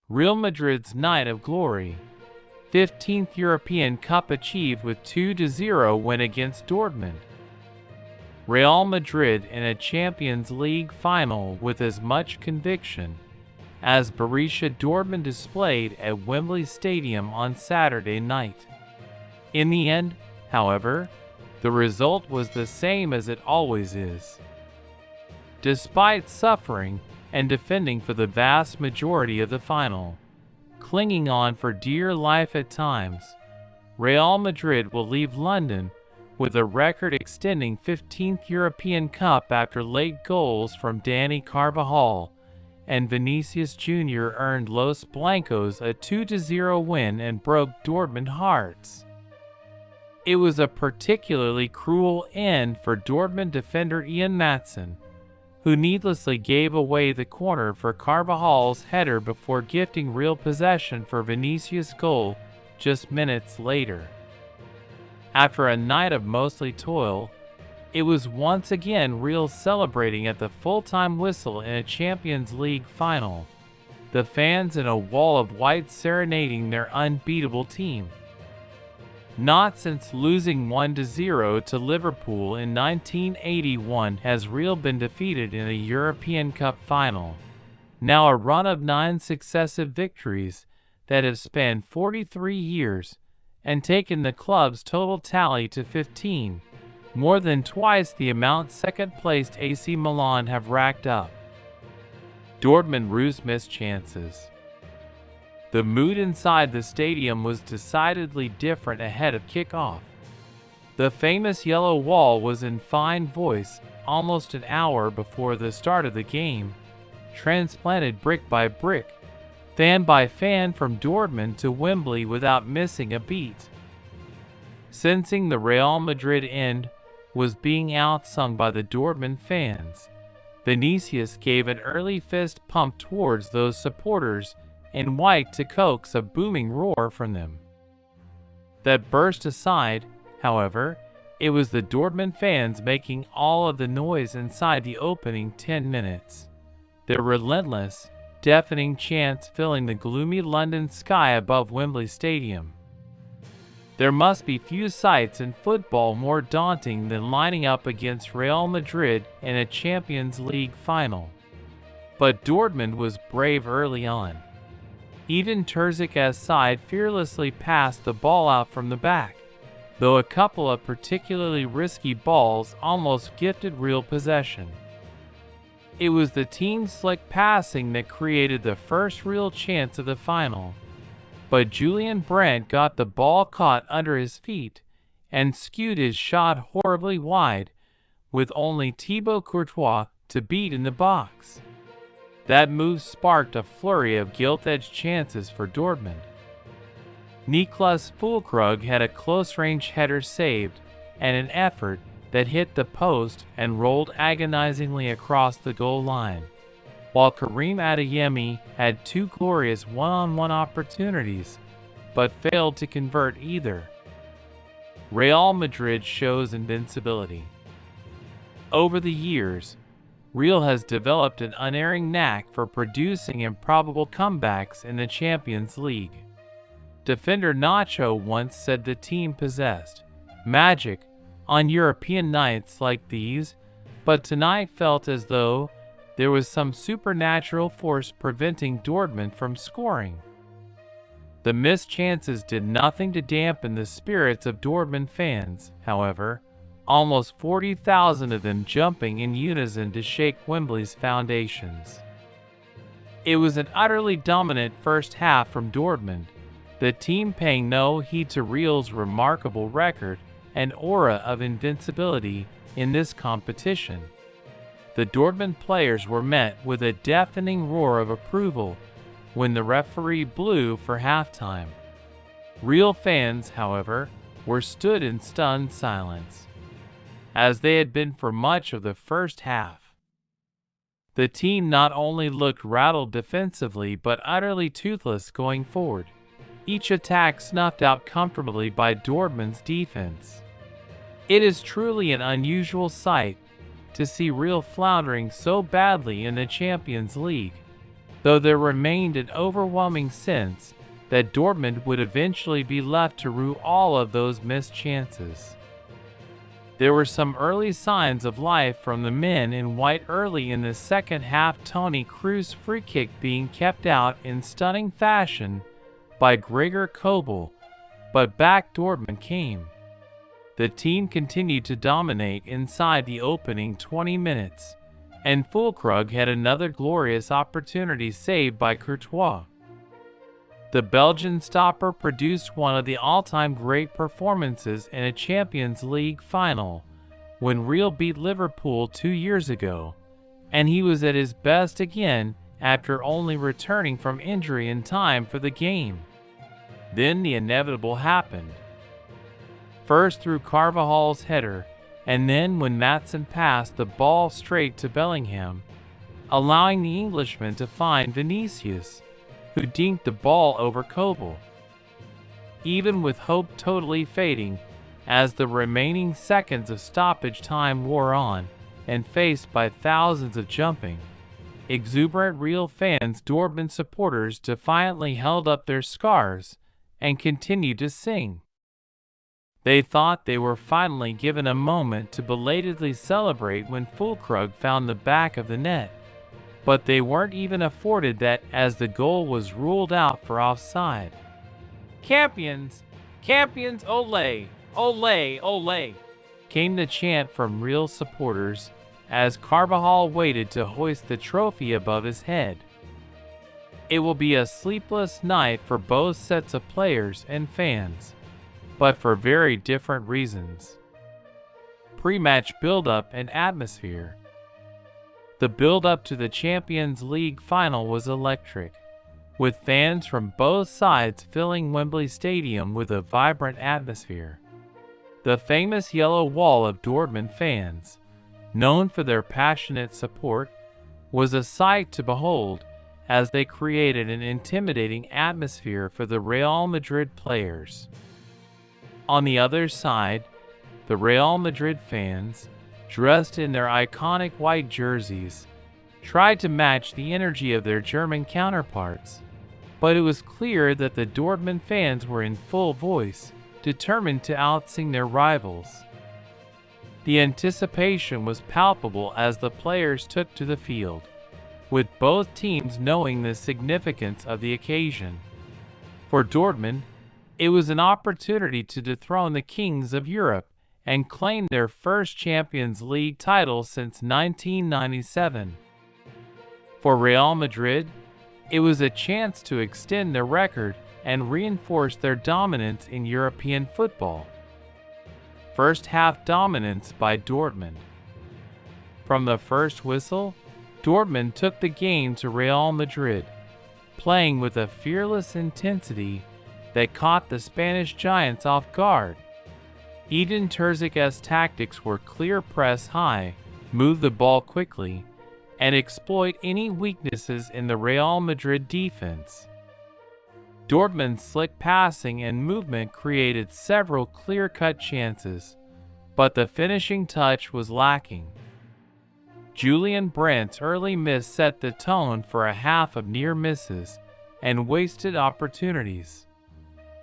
Real Madrid's night of glory. 15th European Cup achieved with 2-0 win against Dortmund. Real Madrid in a Champions League final with as much conviction as Borussia Dortmund displayed at Wembley Stadium on Saturday night. In the end, however, the result was the same as it always is. Despite suffering and defending for the vast majority of the final, clinging on for dear life at times, Real Madrid will leave London with a record-extending 15th European Cup after late goals from Dani Carvajal and Vinicius Jr. earned Los Blancos a 2-0 win and broke Dortmund hearts. It was a particularly cruel end for Dortmund defender Ian Maatsen, who needlessly gave away the corner for Carvajal's header before gifting Real possession for Vinicius' goal just minutes later. After a night of mostly toil, it was once again Real celebrating at the full-time whistle in a Champions League final, the fans in a wall of white serenading their unbeatable team. Not since losing 1-0 to Liverpool in 1981 has Real been defeated in a European Cup final. Now a run of 9 successive victories that have spanned 43 years and taken the club's total tally to 15, more than twice the amount second-placed AC Milan have racked up. Dortmund ruse missed chances. The mood inside the stadium was decidedly different ahead of kickoff. The famous yellow wall was in fine voice almost an hour before the start of the game, transplanted brick by brick, fan by fan from Dortmund to Wembley without missing a beat. Sensing the Real Madrid end was being outsung by the Dortmund fans, Vinicius gave an early fist pump towards those supporters in white to coax a booming roar from them. That burst aside, however, it was the Dortmund fans making all of the noise inside the opening 10 minutes. Their relentless, deafening chants filling the gloomy London sky above Wembley Stadium. There must be few sights in football more daunting than lining up against Real Madrid in a Champions League final. But Dortmund was brave early on. Eden Terzic's side fearlessly passed the ball out from the back, though a couple of particularly risky balls almost gifted Real possession. It was the team's slick passing that created the first real chance of the final, but Julian Brandt got the ball caught under his feet and skewed his shot horribly wide, with only Thibaut Courtois to beat in the box. That move sparked a flurry of gilt-edged chances for Dortmund. Niklas Füllkrug had a close-range header saved, and an effort that hit the post and rolled agonizingly across the goal line, while Karim Adeyemi had 2 glorious one-on-one opportunities, but failed to convert either. Real Madrid shows invincibility. Over the years, Real has developed an unerring knack for producing improbable comebacks in the Champions League. Defender Nacho once said the team possessed magic on European nights like these, but tonight felt as though there was some supernatural force preventing Dortmund from scoring. The missed chances did nothing to dampen the spirits of Dortmund fans, however, almost 40,000 of them jumping in unison to shake Wembley's foundations. It was an utterly dominant first half from Dortmund, the team paying no heed to Real's remarkable record and aura of invincibility in this competition. The Dortmund players were met with a deafening roar of approval when the referee blew for halftime. Real fans, however, were stood in stunned silence, as they had been for much of the first half. The team not only looked rattled defensively but utterly toothless going forward, each attack snuffed out comfortably by Dortmund's defense. It is truly an unusual sight to see Real floundering so badly in the Champions League, though there remained an overwhelming sense that Dortmund would eventually be left to rue all of those missed chances. There were some early signs of life from the men in white early in the second half. Toni Kroos' free kick being kept out in stunning fashion by Gregor Kobel, but back Dortmund came. The team continued to dominate inside the opening 20 minutes, and Füllkrug had another glorious opportunity saved by Courtois. The Belgian stopper produced one of the all-time great performances in a Champions League final when Real beat Liverpool 2 years ago, and he was at his best again after only returning from injury in time for the game. Then the inevitable happened. First through Carvajal's header, and then when Maatsen passed the ball straight to Bellingham, allowing the Englishman to find Vinicius, who dinked the ball over Kobel. Even with hope totally fading as the remaining seconds of stoppage time wore on, and faced by thousands of jumping, exuberant Real fans, Dortmund supporters defiantly held up their scarves and continued to sing. They thought they were finally given a moment to belatedly celebrate when Füllkrug found the back of the net, but they weren't even afforded that as the goal was ruled out for offside. "Champions! Champions! Ole! Ole! Ole!" came the chant from Real supporters as Carvajal waited to hoist the trophy above his head. It will be a sleepless night for both sets of players and fans, but for very different reasons. Pre-match build-up and atmosphere. The build-up to the Champions League final was electric, with fans from both sides filling Wembley Stadium with a vibrant atmosphere. The famous yellow wall of Dortmund fans, known for their passionate support, was a sight to behold as they created an intimidating atmosphere for the Real Madrid players. On the other side, the Real Madrid fans, dressed in their iconic white jerseys, tried to match the energy of their German counterparts, but it was clear that the Dortmund fans were in full voice, determined to outsing their rivals. The anticipation was palpable as the players took to the field, with both teams knowing the significance of the occasion. For Dortmund, it was an opportunity to dethrone the kings of Europe and claim their first Champions League title since 1997. For Real Madrid, it was a chance to extend their record and reinforce their dominance in European football. First half dominance by Dortmund. From the first whistle, Dortmund took the game to Real Madrid, playing with a fearless intensity that caught the Spanish giants off guard. Edin Terzic's tactics were clear: press high, move the ball quickly, and exploit any weaknesses in the Real Madrid defense. Dortmund's slick passing and movement created several clear-cut chances, but the finishing touch was lacking. Julian Brandt's early miss set the tone for a half of near misses and wasted opportunities.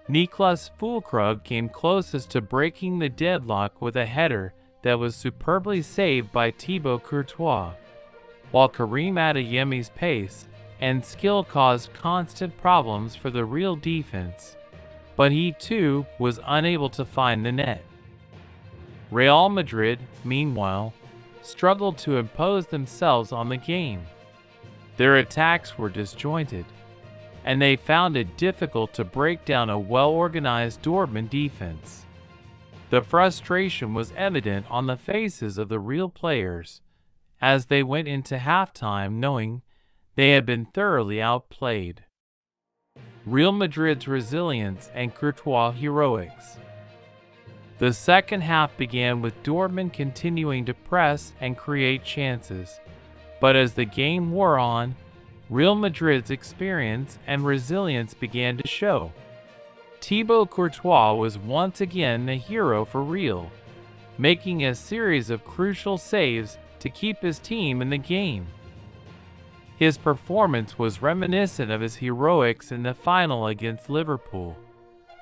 Niklas Füllkrug came closest to breaking the deadlock with a header that was superbly saved by Thibaut Courtois, while Karim Adeyemi's pace and skill caused constant problems for the Real defense, but he too was unable to find the net. Real Madrid, meanwhile, struggled to impose themselves on the game. Their attacks were disjointed, and they found it difficult to break down a well-organized Dortmund defense. The frustration was evident on the faces of the Real players as they went into halftime knowing they had been thoroughly outplayed. Real Madrid's resilience and Courtois' heroics. The second half began with Dortmund continuing to press and create chances, but as the game wore on, Real Madrid's experience and resilience began to show. Thibaut Courtois was once again the hero for Real, making a series of crucial saves to keep his team in the game. His performance was reminiscent of his heroics in the final against Liverpool,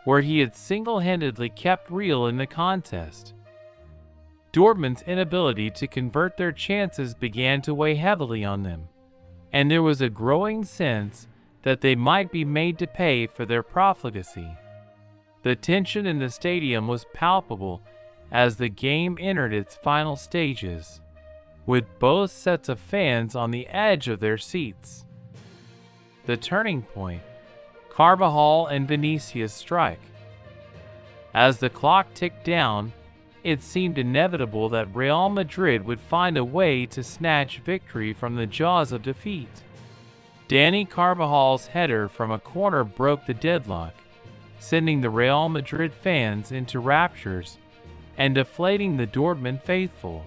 where he had single-handedly kept Real in the contest. Dortmund's inability to convert their chances began to weigh heavily on them, and there was a growing sense that they might be made to pay for their profligacy. The tension in the stadium was palpable as the game entered its final stages, with both sets of fans on the edge of their seats. The turning point, Carvajal and Vinicius' strike. As the clock ticked down, it seemed inevitable that Real Madrid would find a way to snatch victory from the jaws of defeat. Dani Carvajal's header from a corner broke the deadlock, sending the Real Madrid fans into raptures and deflating the Dortmund faithful.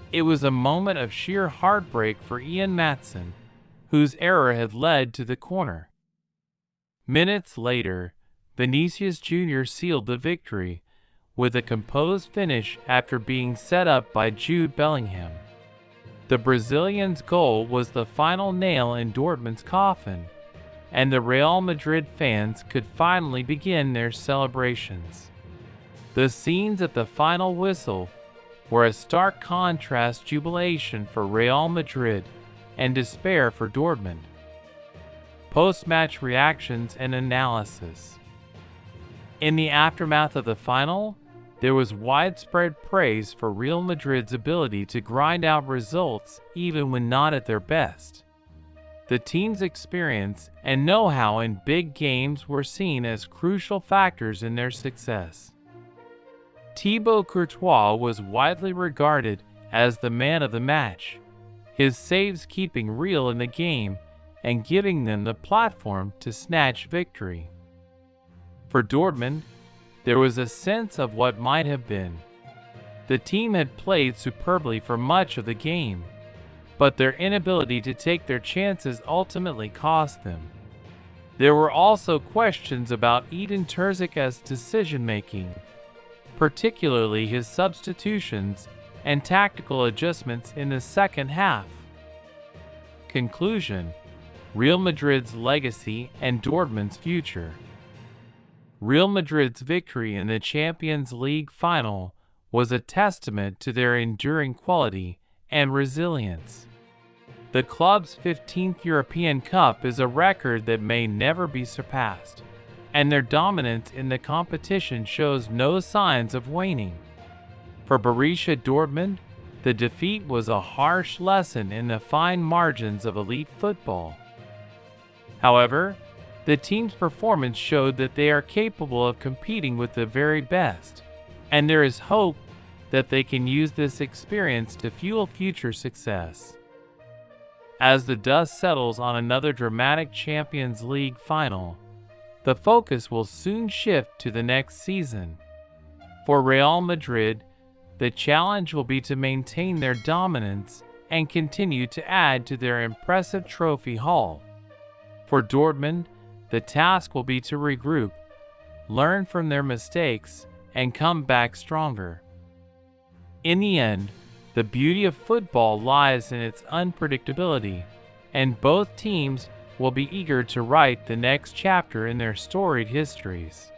It was a moment of sheer heartbreak for Ian Maatsen, whose error had led to the corner. Minutes later, Vinicius Jr. sealed the victory with a composed finish after being set up by Jude Bellingham. The Brazilian's goal was the final nail in Dortmund's coffin, and the Real Madrid fans could finally begin their celebrations. The scenes at the final whistle were a stark contrast: jubilation for Real Madrid and despair for Dortmund. Post-match reactions and analysis. In the aftermath of the final, there was widespread praise for Real Madrid's ability to grind out results even when not at their best. The team's experience and know-how in big games were seen as crucial factors in their success. Thibaut Courtois was widely regarded as the man of the match, his saves keeping Real in the game and giving them the platform to snatch victory. For Dortmund, there was a sense of what might have been. The team had played superbly for much of the game, but their inability to take their chances ultimately cost them. There were also questions about Edin Terzic's decision-making, particularly his substitutions and tactical adjustments in the second half. Conclusion: Real Madrid's legacy and Dortmund's future. Real Madrid's victory in the Champions League final was a testament to their enduring quality and resilience. The club's 15th European Cup is a record that may never be surpassed, and their dominance in the competition shows no signs of waning. For Borussia Dortmund, the defeat was a harsh lesson in the fine margins of elite football. However, the team's performance showed that they are capable of competing with the very best, and there is hope that they can use this experience to fuel future success. As the dust settles on another dramatic Champions League final, the focus will soon shift to the next season. For Real Madrid, the challenge will be to maintain their dominance and continue to add to their impressive trophy haul. For Dortmund, the task will be to regroup, learn from their mistakes, and come back stronger. In the end, the beauty of football lies in its unpredictability, and both teams will be eager to write the next chapter in their storied histories.